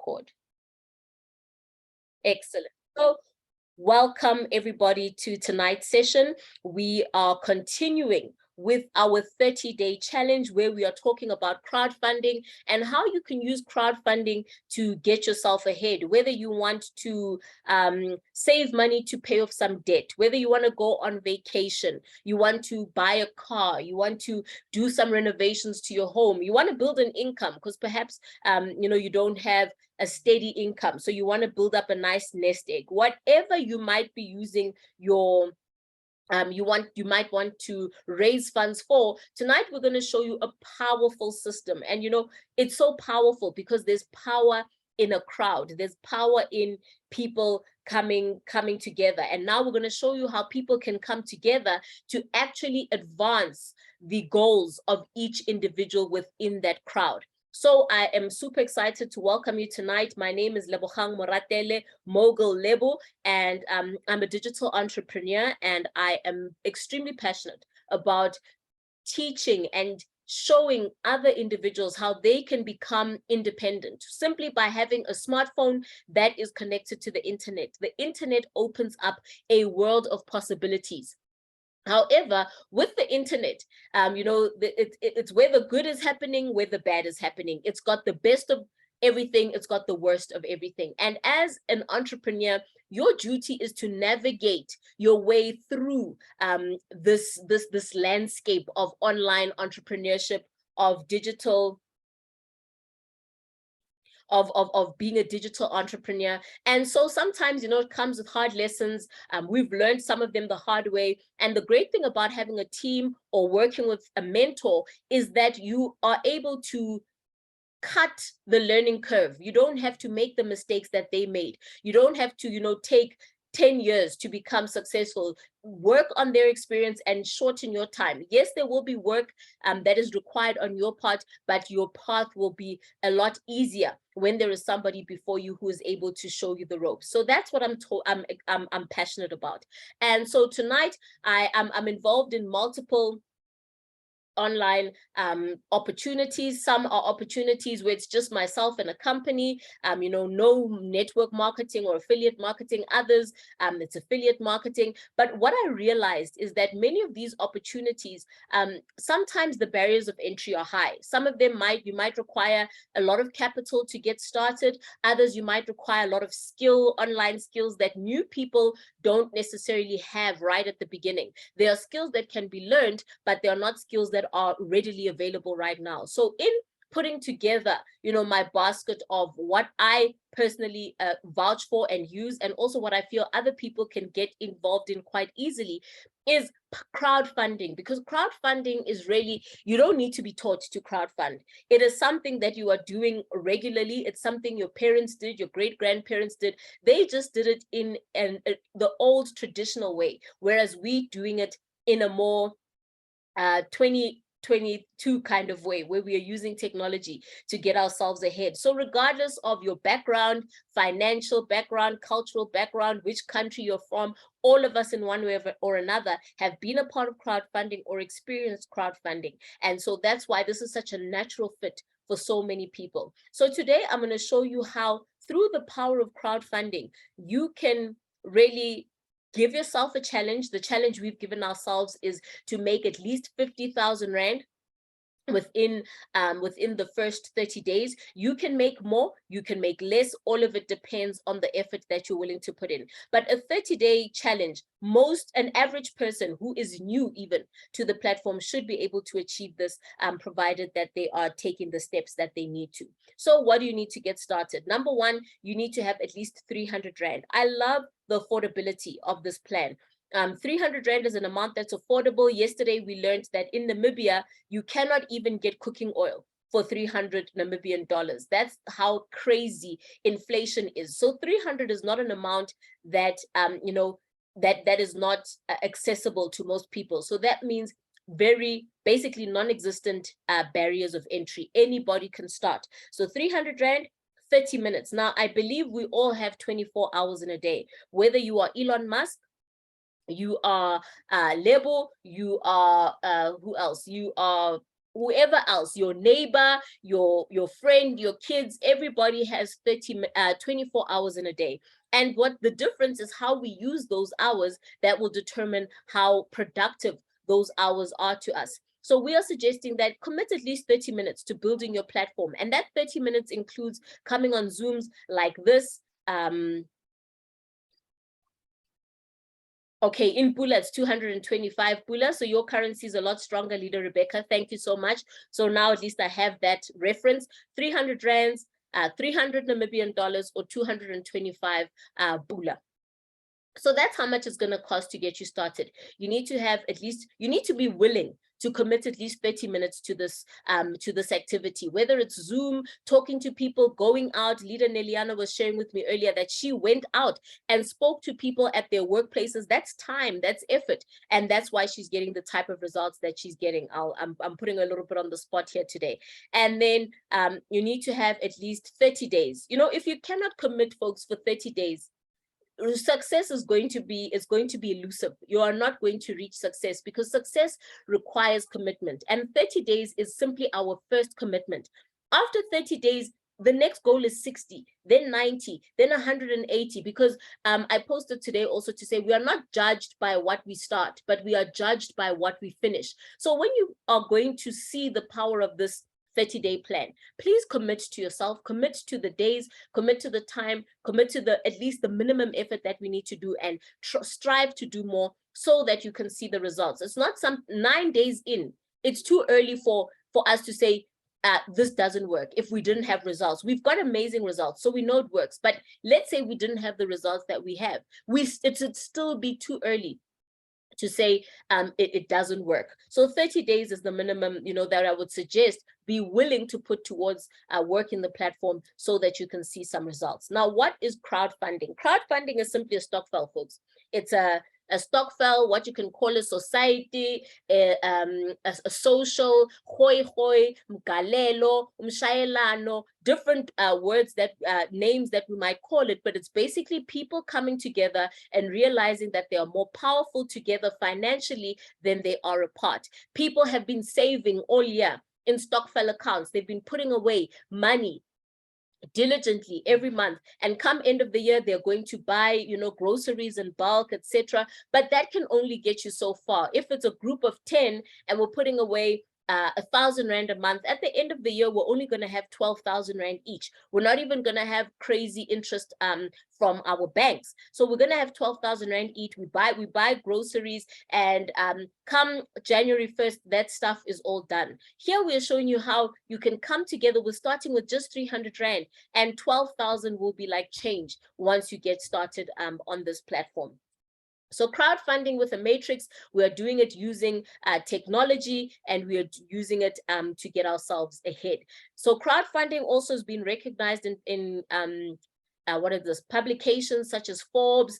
record. Excellent. So welcome everybody to tonight's session. We are continuing with our 30-day challenge where we are talking about crowdfunding and how you can use crowdfunding to get yourself ahead, whether you want to save money to pay off some debt, whether you want to go on vacation, you want to buy a car, you want to do some renovations to your home, you want to build an income because perhaps you don't have a steady income, so you want to build up a nice nest egg. Whatever you might be using your you might want to raise funds for, tonight we're going to show you a powerful system. And it's so powerful because there's power in a crowd, there's power in people coming together. And now we're going to show you how people can come together to actually advance the goals of each individual within that crowd. So I am super excited to welcome you tonight. My name is Lebogang Moratele, Mogul Lebo, and I'm a digital entrepreneur, and I am extremely passionate about teaching and showing other individuals how they can become independent simply by having a smartphone that is connected to the internet. The internet opens up a world of possibilities. However, with the internet, it's where the good is happening, where the bad is happening. It's got the best of everything, it's got the worst of everything. And as an entrepreneur, your duty is to navigate your way through this landscape of online entrepreneurship, of digital of being a digital entrepreneur. And so sometimes, it comes with hard lessons. We've learned some of them the hard way. And the great thing about having a team or working with a mentor is that you are able to cut the learning curve. You don't have to make the mistakes that they made. You don't have to, take 10 years to become successful. Work on their experience and shorten your time. Yes, there will be work that is required on your part, but your path will be a lot easier when there is somebody before you who is able to show you the ropes. So that's what I'm passionate about. And so tonight I'm involved in multiple online opportunities. Some are opportunities where it's just myself and a company, no network marketing or affiliate marketing. Others, it's affiliate marketing. But what I realized is that many of these opportunities, sometimes the barriers of entry are high. Some of them you might require a lot of capital to get started. Others, you might require a lot of online skills that new people don't necessarily have right at the beginning. There are skills that can be learned, but they are not skills that are readily available right now. So in putting together, my basket of what I personally vouch for and use, and also what I feel other people can get involved in quite easily, is crowdfunding. Because crowdfunding is really, you don't need to be taught to crowdfund. It is something that you are doing regularly. It's something your parents did, your great-grandparents did. They just did it in the old traditional way, whereas we doing it in a more 2022 kind of way, where we are using technology to get ourselves ahead. So regardless of your background, financial background, cultural background, which country you're from, all of us in one way or another have been a part of crowdfunding or experienced crowdfunding. And so that's why this is such a natural fit for so many people. So today I'm going to show you how, through the power of crowdfunding, you can really give yourself a challenge. The challenge we've given ourselves is to make at least 50,000 Rand within the first 30 days. You can make more, you can make less. All of it depends on the effort that you're willing to put in. But a 30-day challenge, an average person who is new even to the platform should be able to achieve this, provided that they are taking the steps that they need to. So what do you need to get started? Number one, you need to have at least 300 Rand. I love the affordability of this plan. 300 Rand is an amount that's affordable. Yesterday, we learned that in Namibia, you cannot even get cooking oil for 300 Namibian dollars. That's how crazy inflation is. So 300 is not an amount that, that is not accessible to most people. So that means basically non-existent barriers of entry. Anybody can start. So 300 Rand, 30 minutes. Now, I believe we all have 24 hours in a day, whether you are Elon Musk, you are Lebo, you are who else? You are whoever else, your neighbor, your friend, your kids, everybody has 24 hours in a day. And what the difference is how we use those hours that will determine how productive those hours are to us. So we are suggesting that commit at least 30 minutes to building your platform. And that 30 minutes includes coming on Zooms like this. Okay, in Pula, it's 225 Pula. So your currency is a lot stronger, Leader Rebecca. Thank you so much. So now at least I have that reference. 300 rands, 300 Namibian dollars, or 225 Pula. So that's how much it's going to cost to get you started. You need to have at least, you need to be willing to commit at least 30 minutes to this activity, whether it's Zoom, talking to people, going out. Leader Neliana was sharing with me earlier that she went out and spoke to people at their workplaces. That's time, that's effort. And that's why she's getting the type of results that she's getting. I'm putting a little bit on the spot here today. And then you need to have at least 30 days. You know, if you cannot commit, folks, for 30 days, success is going to be elusive. You are not going to reach success because success requires commitment, and 30 days is simply our first commitment. After 30 days, the next goal is 60, then 90, then 180, because I posted today also to say we are not judged by what we start, but we are judged by what we finish. So when you are going to see the power of this 30-day plan, please commit to yourself, commit to the days, commit to the time, commit to at least the minimum effort that we need to do, and strive to do more so that you can see the results. It's not 9 days in. It's too early for us to say this doesn't work if we didn't have results. We've got amazing results, so we know it works. But let's say we didn't have the results that we have. It would still be too early to say it doesn't work. So 30 days is the minimum, you know, that I would suggest be willing to put towards working the platform so that you can see some results. Now, what is crowdfunding? Crowdfunding is simply a stokvel, folks. It's a stokvel, what you can call a society, a social, hoi hoi, mgalelo, umshayelano, different words that names that we might call it, but it's basically people coming together and realizing that they are more powerful together financially than they are apart. People have been saving all year in stokvel accounts. They've been putting away money diligently every month, and come end of the year they're going to buy, you know, groceries in bulk, etc. But that can only get you so far. If it's a group of 10 and we're putting away 1,000 rand a month, at the end of the year we're only going to have 12,000 rand each. We're not even going to have crazy interest from our banks. So we're going to have 12,000 rand each. We buy groceries, and come January 1st, that stuff is all done. Here we are showing you how you can come together with starting with just 300 rand, and 12,000 will be like change once you get started on this platform. So crowdfunding with a matrix, we are doing it using technology, and we are using it to get ourselves ahead. So crowdfunding also has been recognized in what are those publications such as Forbes.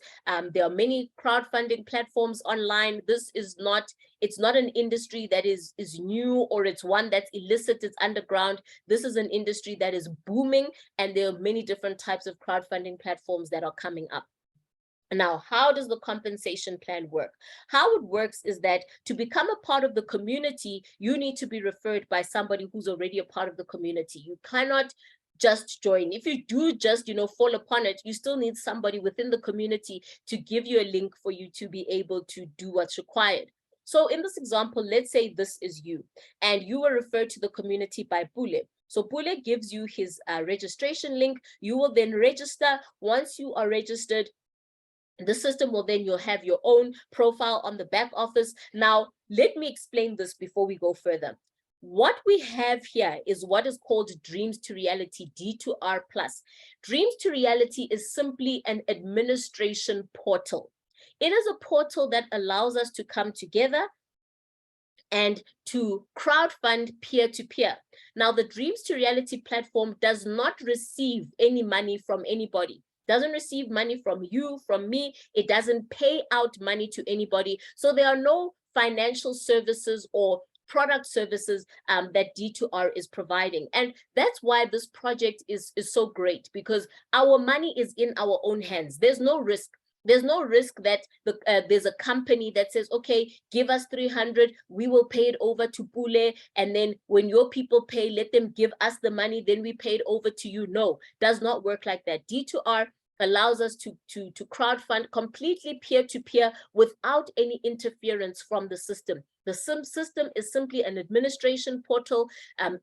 There are many crowdfunding platforms online. This is not, it's not an industry that is new, or it's one that's illicit, it's underground. This is an industry that is booming, and there are many different types of crowdfunding platforms that are coming up. Now, how does the compensation plan work? How it works is that to become a part of the community, you need to be referred by somebody who's already a part of the community. You cannot just join. If you do just, you know, fall upon it, you still need somebody within the community to give you a link for you to be able to do what's required. So in this example, let's say this is you, and you were referred to the community by Bule. So Bule gives you his registration link. You will then register. Once you are registered, the system will then, you'll have your own profile on the back office. Now, let me explain this before we go further. What we have here is what is called Dreams to Reality, D2R+. Dreams to Reality is simply an administration portal. It is a portal that allows us to come together and to crowdfund peer-to-peer. Now, the Dreams to Reality platform does not receive any money from anybody. Doesn't receive money from you, from me. It doesn't pay out money to anybody. So there are no financial services or product services that D2R is providing. And that's why this project is so great, because our money is in our own hands. There's no risk. There's no risk that there's a company that says, okay, give us 300, we will pay it over to Pule, and then when your people pay, let them give us the money, then we pay it over to you. No, does not work like that. D2R allows us to crowdfund completely peer-to-peer without any interference from the system. The system is simply an administration portal,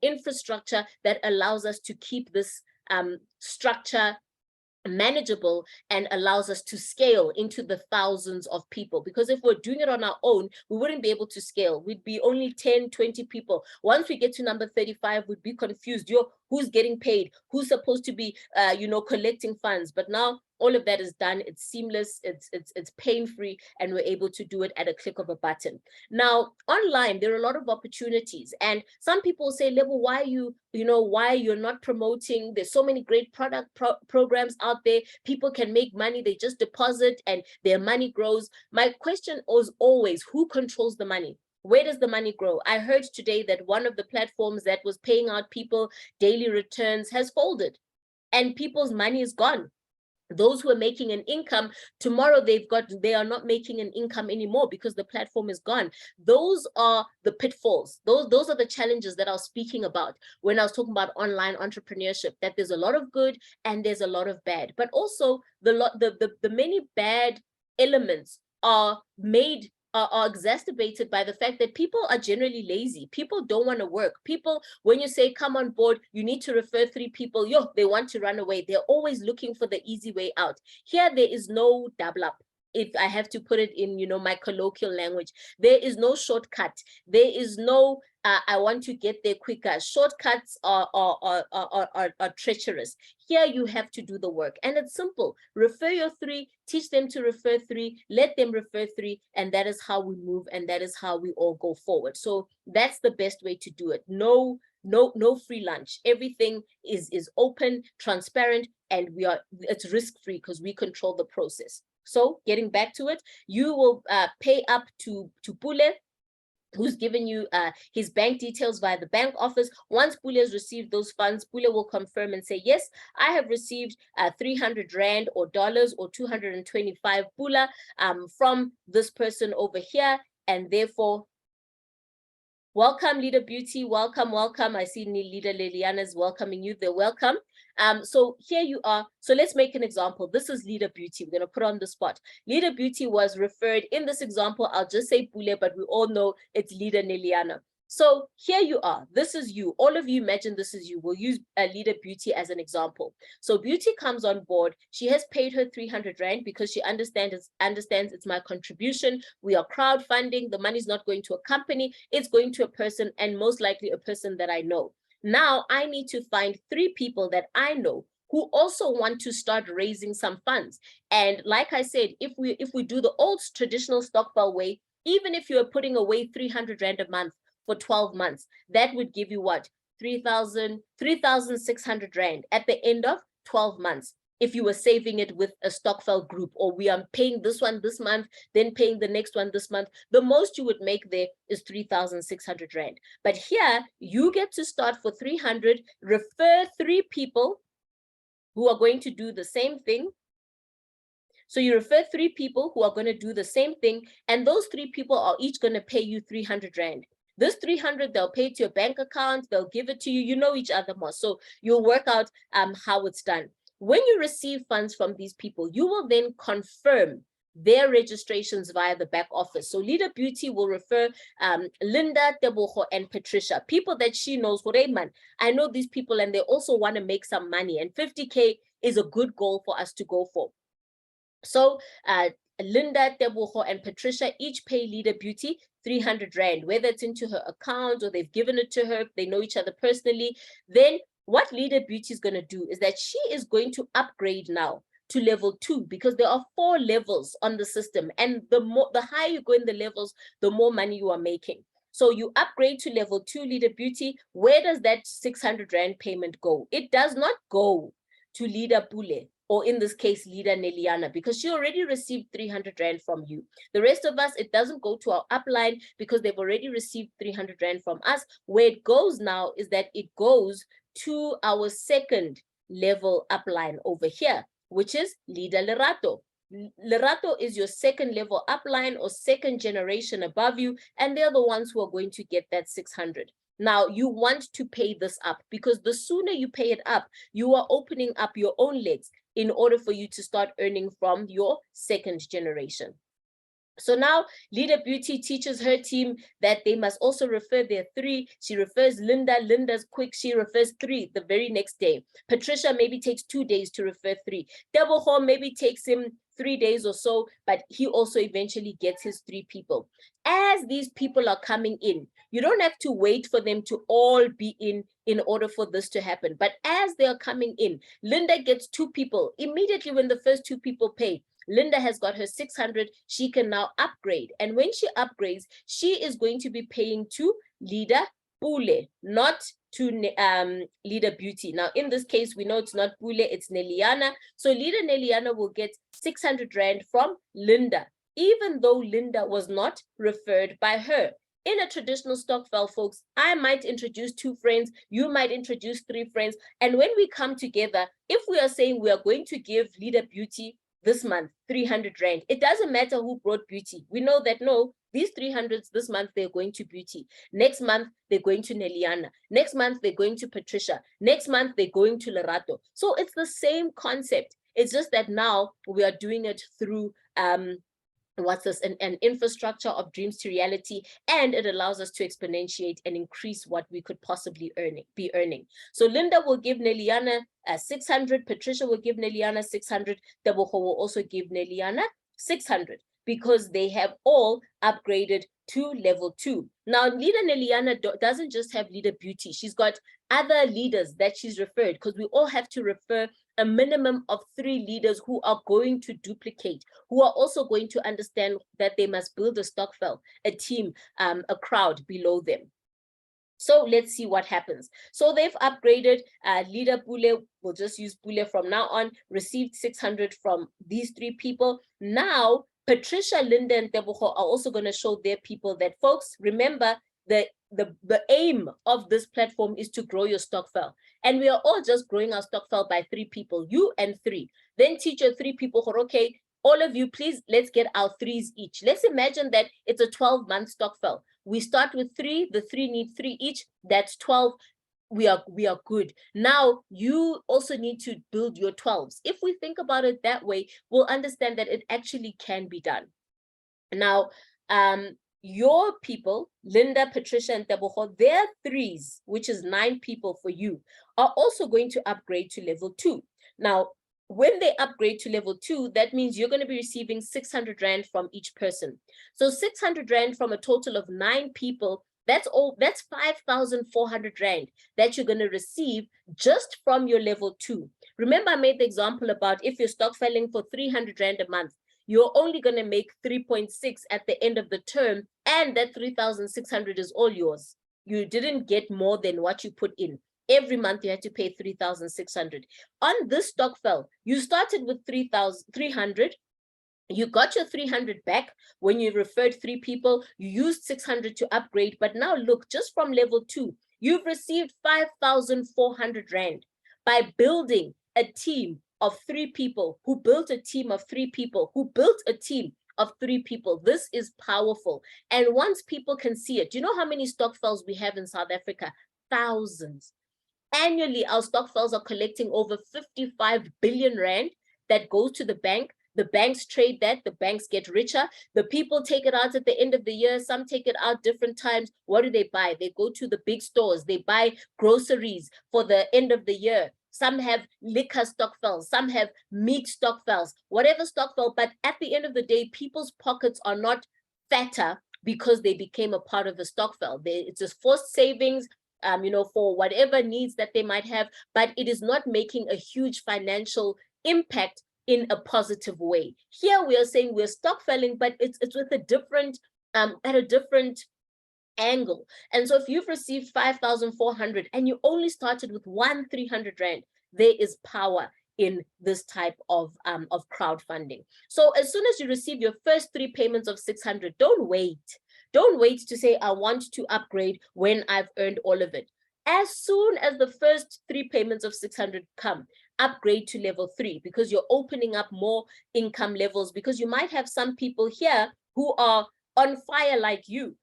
infrastructure that allows us to keep this structure manageable and allows us to scale into the thousands of people. Because if we're doing it on our own, we wouldn't be able to scale. We'd be only 10, 20 people. Once we get to number 35, we'd be confused. Who's getting paid? Who's supposed to be, collecting funds? But now all of that is done. It's seamless, it's pain-free, and we're able to do it at a click of a button. Now, online, there are a lot of opportunities. And some people say, Lebo, why you're not promoting? There's so many great programs out there. People can make money. They just deposit and their money grows. My question is always, who controls the money? Where does the money grow? I heard today that one of the platforms that was paying out people daily returns has folded and people's money is gone. Those who are making an income, tomorrow they are not making an income anymore because the platform is gone. Those are the pitfalls. Those are the challenges that I was speaking about when I was talking about online entrepreneurship, that there's a lot of good and there's a lot of bad, but also the many bad elements are exacerbated by the fact that people are generally lazy. People don't want to work. People, when you say come on board, you need to refer 3 people, they want to run away. They're always looking for the easy way out. Here, there is no double up. If I have to put it in, my colloquial language, there is no shortcut. There is no, I want to get there quicker. Shortcuts are treacherous. Here, you have to do the work. And it's simple. Refer your 3, teach them to refer 3, let them refer 3, and that is how we move, and that is how we all go forward. So that's the best way to do it. No free lunch. Everything is open, transparent, and it's risk-free because we control the process. So getting back to it, you will pay up to Pule, who's given you his bank details via the bank office. Once Pule has received those funds, Pule will confirm and say, yes, I have received 300 Rand or dollars or 225 Pula from this person over here, and therefore, welcome, Leader Beauty. Welcome. I see Leader Liliana is welcoming you. They're welcome. So here you are. So let's make an example. This is Leader Beauty. We're going to put on the spot. Leader Beauty was referred in this example. I'll just say Pule, but we all know it's Leader Liliana. So here you are. This is you. All of you imagine this is you. We'll use Leader Beauty as an example. So Beauty comes on board. She has paid her 300 Rand because she understands it's my contribution. We are crowdfunding. The money's not going to a company. It's going to a person, and most likely a person that I know. Now I need to find 3 people that I know who also want to start raising some funds. And like I said, if we do the old traditional stokvel way, even if you're putting away 300 Rand a month for 12 months, that would give you what? 3,600 Rand at the end of 12 months. If you were saving it with a stokvel group, or we are paying this one this month, then paying the next one this month, the most you would make there is 3,600 Rand. But here, you get to start for 300, refer 3 people who are going to do the same thing. So you refer 3 people who are going to do the same thing, and those 3 people are each going to pay you 300 Rand. This 300, they'll pay to your bank account, they'll give it to you, you know each other more. So you'll work out how it's done. When you receive funds from these people, you will then confirm their registrations via the back office. So Leader Beauty will refer Linda, Tebogo, and Patricia, people that she knows. Man, I know these people and they also want to make some money, and 50K is a good goal for us to go for. So Linda, Tebogo, and Patricia each pay Leader Beauty 300 Rand, whether it's into her account or they've given it to her, if they know each other personally. Then what Leader Beauty is going to do is that she is going to upgrade now to level 2, because there are 4 levels on the system, and the higher you go in the levels, the more money you are making. So you upgrade to level 2, Leader Beauty. Where does that 600 Rand payment go? It does not go to Leader Pule, or in this case, Leader Neliana, because she already received 300 Rand from you. The rest of us, it doesn't go to our upline because they've already received 300 Rand from us. Where it goes now is that it goes to our second level upline over here, which is Leader Lerato. Lerato is your second level upline or second generation above you, and they're the ones who are going to get that 600. Now, you want to pay this up because the sooner you pay it up, you are opening up your own legs in order for you to start earning from your second generation. So now Leader Beauty teaches her team that they must also refer their 3. She refers Linda. Linda's quick. She refers 3 the very next day. Patricia maybe takes 2 days to refer 3. Deboho maybe takes him 3 days or so, but he also eventually gets his 3 people. As these people are coming in, you don't have to wait for them to all be in order for this to happen. But as they are coming in, Linda gets 2 people. Immediately when the first 2 people pay, Linda has got her 600. She can now upgrade. And when she upgrades, she is going to be paying to Leader Pule, not to Leader Beauty. Now, in this case, we know it's not Pule, it's Neliana. So Leader Neliana will get 600 Rand from Linda, even though Linda was not referred by her. In a traditional stokvel, folks, I might introduce 2 friends, you might introduce 3 friends. And when we come together, if we are saying we are going to give Leader Beauty this month 300 Rand, it doesn't matter who brought Beauty. We know that no, these 300s this month they're going to Beauty. Next month they're going to Neliana. Next month they're going to Patricia. Next month they're going to Lerato. So it's the same concept. It's just that now we are doing it through an infrastructure of dreams to reality, and it allows us to exponentiate and increase what we could possibly be earning. So Linda will give Neliana 600, Patricia will give Neliana 600, Teboho will also give Neliana 600 because they have all upgraded to level 2. Now, Leader Neliana doesn't just have Leader Beauty. She's got other leaders that she's referred, because we all have to refer a minimum of 3 leaders who are going to duplicate, who are also going to understand that they must build a stokvel, a team, a crowd below them. So let's see what happens. So they've upgraded. Leader Pule, we'll just use Pule from now on, received 600 from these 3 people. Now, Patricia, Linda, and Teboho are also going to show their people that, folks, remember, the aim of this platform is to grow your stokvel. And we are all just growing our stokvel by 3 people, you and 3. Then teach your 3 people, okay, all of you, please, let's get our 3s each. Let's imagine that it's a 12-month stokvel. We start with 3, the 3 need 3 each, that's 12. We are good. Now, you also need to build your 12s. If we think about it that way, we'll understand that it actually can be done. Now, your people, Linda, Patricia, and Teboho, their 3s, which is 9 people for you, are also going to upgrade to level 2. Now, when they upgrade to level 2, that means you're going to be receiving 600 Rand from each person. So 600 Rand from a total of 9 people, that's 5,400 Rand that you're going to receive just from your level 2. Remember, I made the example about if you're stockfelling for 300 Rand a month, you're only going to make 3.6 at the end of the term, and that 3,600 is all yours. You didn't get more than what you put in. Every month you had to pay 3,600. On this stokvel, you started with 300. You got your 300 back when you referred 3 people. You used 600 to upgrade, but now look, just from level 2, you've received 5,400 Rand by building a team of 3 people who built a team of 3 people who built a team of 3 people. This is powerful. And once people can see it, do you know how many stokvels we have in South Africa? Thousands. Annually, our stokvels are collecting over 55 billion Rand that goes to the bank. The banks trade that, the banks get richer. The people take it out at the end of the year. Some take it out different times. What do they buy? They go to the big stores. They buy groceries for the end of the year. Some have liquor stokvels, some have meat stokvels, whatever stokvel. But at the end of the day, people's pockets are not fatter because they became a part of a stokvel. It's just forced savings, for whatever needs that they might have, but it is not making a huge financial impact in a positive way. Here we are saying we're stockfelling, but it's with a different, at a different angle. And so if you've received 5,400 and you only started with 300 Rand, there is power in this type of crowdfunding. So as soon as you receive your first 3 payments of 600, don't wait. Don't wait to say, I want to upgrade when I've earned all of it. As soon as the first 3 payments of 600 come, upgrade to level 3, because you're opening up more income levels, because you might have some people here who are on fire like you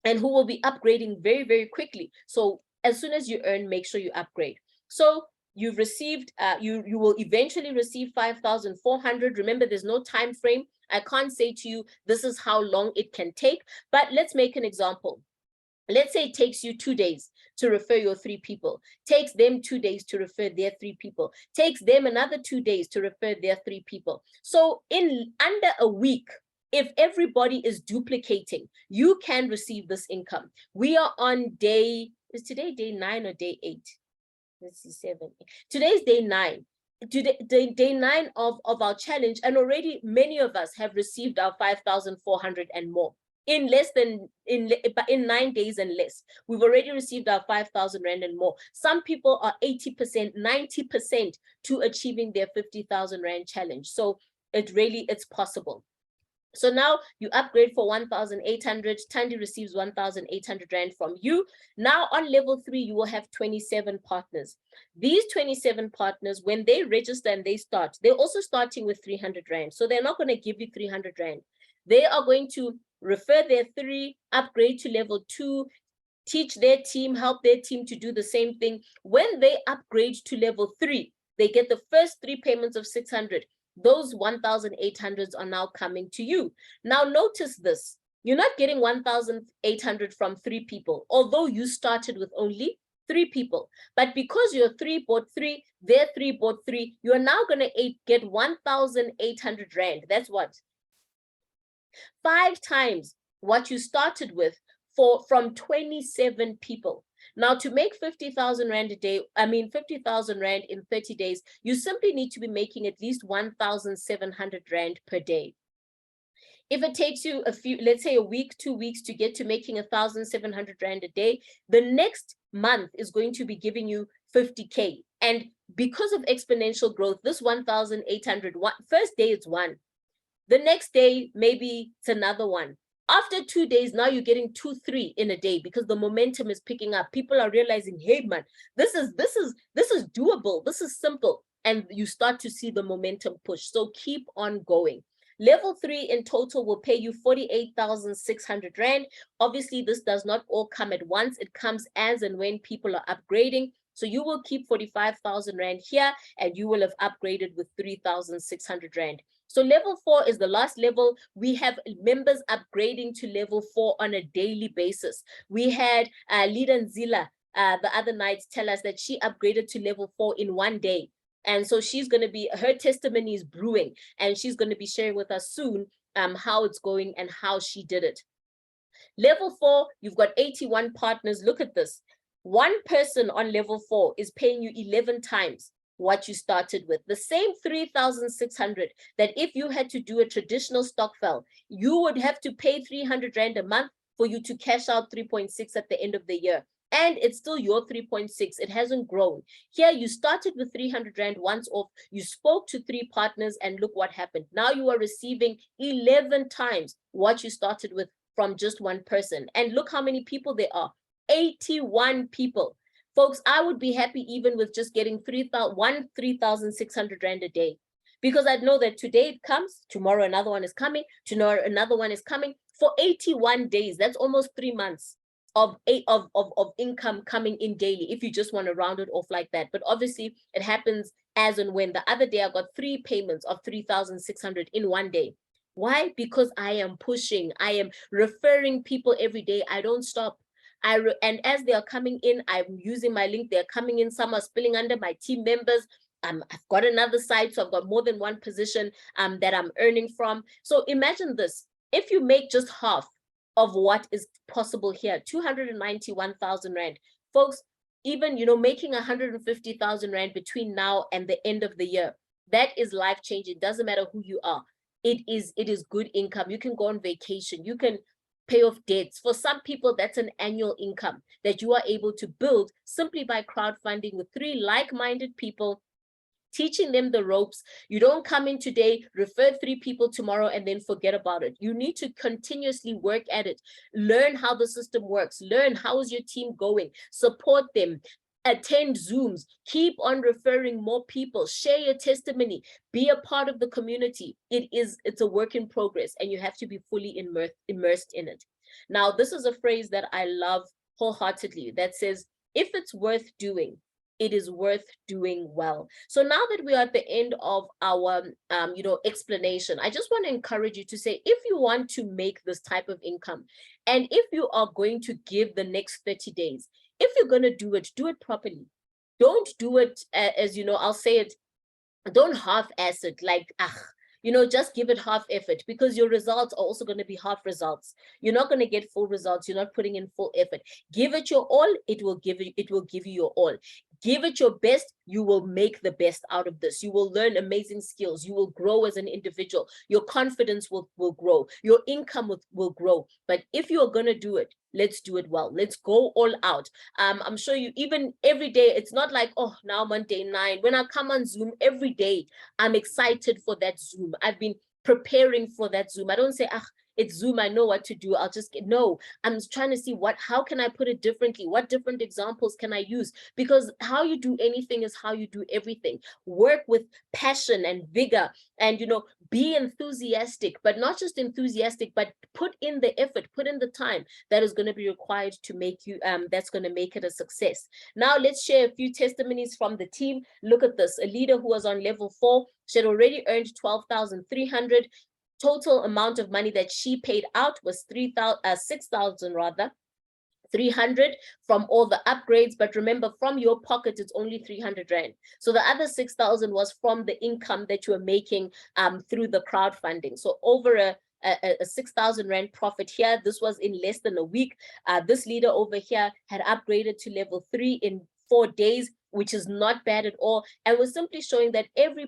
and who will be upgrading very, very quickly. So as soon as you earn, make sure you upgrade. So you've received, you will eventually receive 5,400. Remember, there's no time frame. I can't say to you, this is how long it can take, but let's make an example. Let's say it takes you 2 days to refer your 3 people, takes them 2 days to refer their 3 people, takes them another 2 days to refer their 3 people. So in under a week, if everybody is duplicating, you can receive this income. We are on day, is today day 9 or day 8? Let's see, 7. Today's day 9. Today, day 9 of our challenge, and already many of us have received our 5,400 and more in less than in 9 days and less. We've already received our 5,000 rand and more. Some people are 80%, 90% to achieving their 50,000 rand challenge. So it's possible. So now you upgrade for 1,800. Tandy receives 1,800 rand from you. Now on level 3, you will have 27 partners. These 27 partners, when they register and they start, they're also starting with 300 rand. So they're not going to give you 300 rand. They are going to refer their 3, upgrade to level 2, teach their team, help their team to do the same thing. When they upgrade to level 3, they get the first 3 payments of 600. Those 1,800s are now coming to you. Now notice this, you're not getting 1,800 from 3 people, although you started with only 3 people. But because your 3 bought 3, their 3 bought 3, you are now going to get 1,800 rand. That's what? 5 times what you started with from 27 people. Now, to make 50,000 rand a day, 50,000 rand in 30 days, you simply need to be making at least 1,700 rand per day. If it takes you let's say a week, 2 weeks to get to making 1,700 rand a day, the next month is going to be giving you 50K. And because of exponential growth, this 1,800, first day it's 1. The next day, maybe it's another 1. After 2 days, now you're getting 2, 3 in a day because the momentum is picking up. People are realizing, hey man, this is doable. This is simple. And you start to see the momentum push. So keep on going. Level 3 in total will pay you 48,600 rand. Obviously, this does not all come at once. It comes as and when people are upgrading. So you will keep 45,000 rand here and you will have upgraded with 3,600 rand. So level 4 is the last level. We have members upgrading to level 4 on a daily basis. We had Lida Nzila the other night tell us that she upgraded to level 4 in 1 day. And so she's going to be, her testimony is brewing, and she's going to be sharing with us soon how it's going and how she did it. Level 4, you've got 81 partners. Look at this. One person on level 4 is paying you 11 times what you started with. The same 3,600 that if you had to do a traditional stokvel, you would have to pay 300 rand a month for you to cash out 3.6 at the end of the year. And it's still your 3.6. It hasn't grown. Here you started with 300 rand once off. You spoke to 3 partners and look what happened. Now you are receiving 11 times what you started with from just one person. And look how many people there are. 81 people. Folks, I would be happy even with just getting 3,600 rand a day, because I know that today it comes, tomorrow another one is coming, tomorrow another one is coming. For 81 days, that's almost 3 months of income coming in daily, if you just want to round it off like that. But obviously, it happens as and when. The other day, I got 3 payments of 3,600 in 1 day. Why? Because I am pushing. I am referring people every day. I don't stop. And as they are coming in, I'm using my link. They're coming in. Some are spilling under my team members. I've got another site, so I've got more than one position that I'm earning from. So imagine this. If you make just half of what is possible here, 291,000 rand. Folks, even, making 150,000 rand between now and the end of the year, that is life-changing. It doesn't matter who you are. It is good income. You can go on vacation. You can pay off debts. For some people, that's an annual income that you are able to build simply by crowdfunding with 3 like-minded people, teaching them the ropes. You don't come in today, refer 3 people tomorrow, and then forget about it. You need to continuously work at it. Learn how the system works. Learn how is your team going. Support them. attend Zooms, keep on referring more people, share your testimony, be a part of the community. It's a work in progress, and you have to be fully immersed in it. Now, this is a phrase that I love wholeheartedly that says, if it's worth doing, it is worth doing well. So now that we are at the end of our explanation, I just want to encourage you to say, if you want to make this type of income, and if you are going to give the next 30 days, if you're going to do it properly. Don't do it as, I'll say it, don't half-ass it, like, just give it half effort, because your results are also going to be half results. You're not going to get full results. You're not putting in full effort. Give it your all. It will give you your all. Give it your best. You will make the best out of this. You will learn amazing skills. You will grow as an individual. Your confidence will grow. Your income will grow. But if you are going to do it, let's do it well. Let's go all out. I'm sure you, even every day, it's not like, oh, now I'm on day 9. When I come on Zoom every day, I'm excited for that Zoom. I've been preparing for that Zoom. I don't say, it's Zoom, I know what to do, I'll just get, no, I'm trying to see how can I put it differently? What different examples can I use? Because how you do anything is how you do everything. Work with passion and vigor, and, be enthusiastic, but not just enthusiastic, but put in the effort, put in the time that is going to be required to make you, that's going to make it a success. Now, let's share a few testimonies from the team. Look at this. A leader who was on level 4, she had already earned 12,300. Total amount of money that she paid out was 6,000 rather. 300 from all the upgrades, but remember, from your pocket it's only 300 rand. So the other 6,000 was from the income that you are making through the crowdfunding. So over a 6,000 rand profit here. This was in less than a week. This leader over here had upgraded to level 3 in 4 days, which is not bad at all. And we're simply showing that every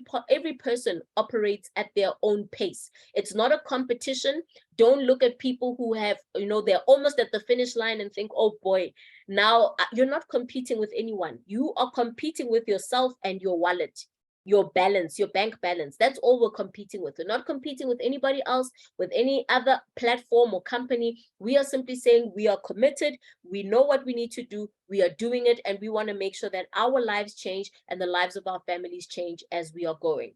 person operates at their own pace. It's not a competition. Don't look at people who have, they're almost at the finish line and think, oh boy, now you're not competing with anyone. You are competing with yourself and your wallet, your balance, your bank balance. That's all we're competing with. We're not competing with anybody else, with any other platform or company. We are simply saying we are committed. We know what we need to do. We are doing it, and we want to make sure that our lives change and the lives of our families change as we are going.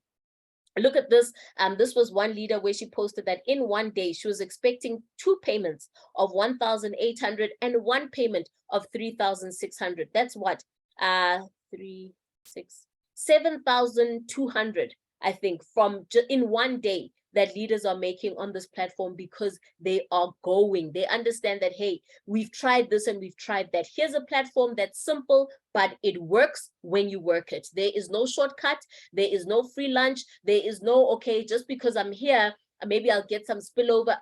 Look at this. This was one leader where she posted that in one day she was expecting 2 payments of 1,800 and 1 payment of 3,600. That's what 3, 6, 7,200, I think, from in one day that leaders are making on this platform, because they are going. They understand that, hey, we've tried this and we've tried that. Here's a platform that's simple, but it works when you work it. There is no shortcut. There is no free lunch. There is no, okay, just because I'm here, maybe I'll get some spillover.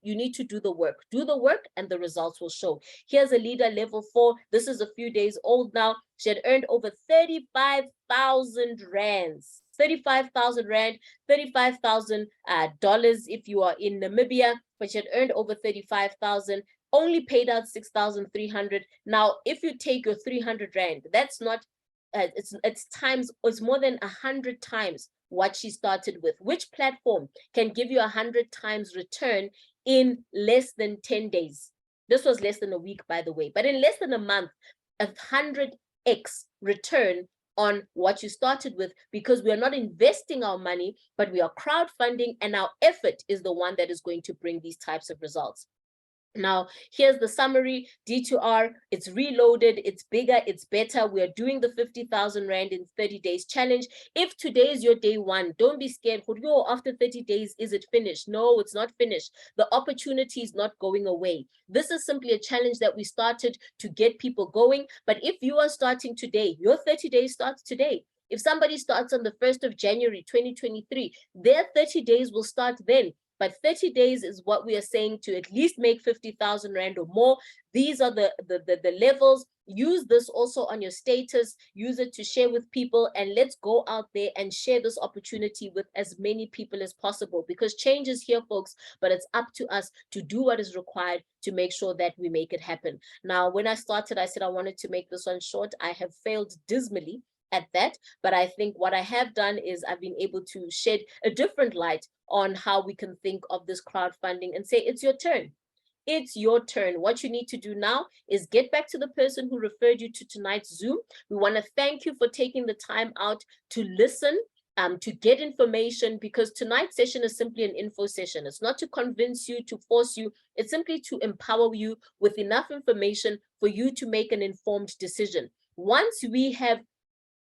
You need to do the work. Do the work and the results will show. Here's a leader, level 4. This is a few days old now. She had earned over 35,000 rands. 35,000 rand, $35,000 if you are in Namibia, but she had earned over 35,000, only paid out 6,300. Now, if you take your 300 rand, that's not, it's more than 100 times what she started with. Which platform can give you 100 times return in less than 10 days? This was less than a week, by the way, but in less than a month, 100x return on what you started with, because we are not investing our money, but we are crowdfunding, and our effort is the one that is going to bring these types of results. Now, here's the summary. D2R, it's reloaded, it's bigger, it's better. We are doing the 50,000 Rand in 30 days challenge. If today is your day 1, don't be scared. After 30 days, is it finished? No, it's not finished. The opportunity is not going away. This is simply a challenge that we started to get people going. But if you are starting today, your 30 days starts today. If somebody starts on the 1st of January, 2023, their 30 days will start then. But 30 days is what we are saying to at least make 50,000 Rand or more. These are the levels. Use this also on your status. Use it to share with people. And let's go out there and share this opportunity with as many people as possible, because change is here, folks. But it's up to us to do what is required to make sure that we make it happen. Now, when I started, I said I wanted to make this one short. I have failed dismally at that, but I think what I have done is I've been able to shed a different light on how we can think of this crowdfunding and say, it's your turn. it's your turn. What you need to do now is get back to the person who referred you to tonight's Zoom. We want to thank you for taking the time out to listen, to get information, because tonight's session is simply an info session. It's not to convince you, to force you. It's simply to empower you with enough information for you to make an informed decision. Once we have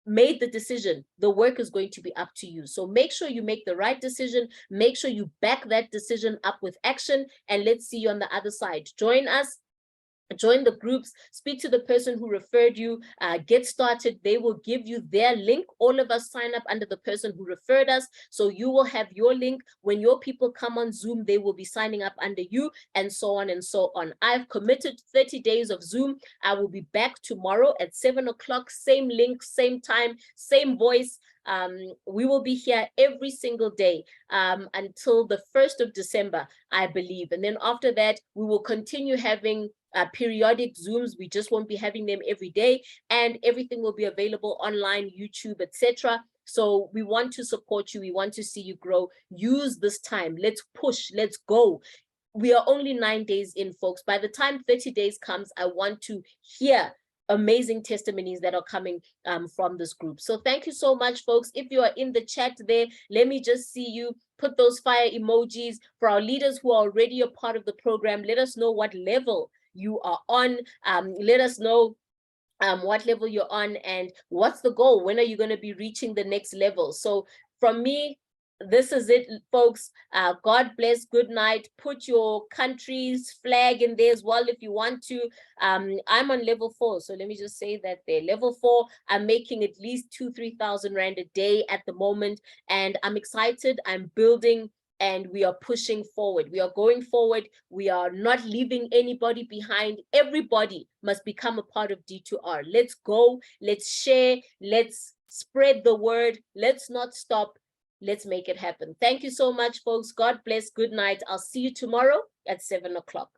made the decision, the work is going to be up to you. So make sure you make the right decision. Make sure you back that decision up with action, and let's see you on the other side. Join us. Join the groups, speak to the person who referred you, get started. They will give you their link. All of us sign up under the person who referred us. So you will have your link. When your people come on Zoom, they will be signing up under you, and so on and so on. I've committed 30 days of Zoom. I will be back tomorrow at 7 o'clock, same link, same time, same voice. We will be here every single day until the 1st of December, I believe. And then after that, we will continue having periodic Zooms. We just won't be having them every day, and everything will be available online, YouTube, etc. So we want to support you. We want to see you grow. Use this time. Let's push. Let's go. We are only 9 days in, folks. By the time 30 days comes, I want to hear amazing testimonies that are coming from this group. So thank you so much, folks. If you are in the chat there, let me just see you. Put those fire emojis. For our leaders who are already a part of the program, let us know what level you are on. Let us know what level you're on and what's the goal. When are you going to be reaching the next level? So from me, this is it, folks. God bless. Good night. Put your country's flag in there as well if you want to. I'm on level 4, so let me just say that there. Level 4, I'm making at least 2,000-3,000 rand a day at the moment, and I'm excited. I'm building, and we are pushing forward. We are going forward. We are not leaving anybody behind. Everybody must become a part of D2R. Let's go. Let's share. Let's spread the word. Let's not stop. Let's make it happen. Thank you so much, folks. God bless. Good night. I'll see you tomorrow at 7 o'clock.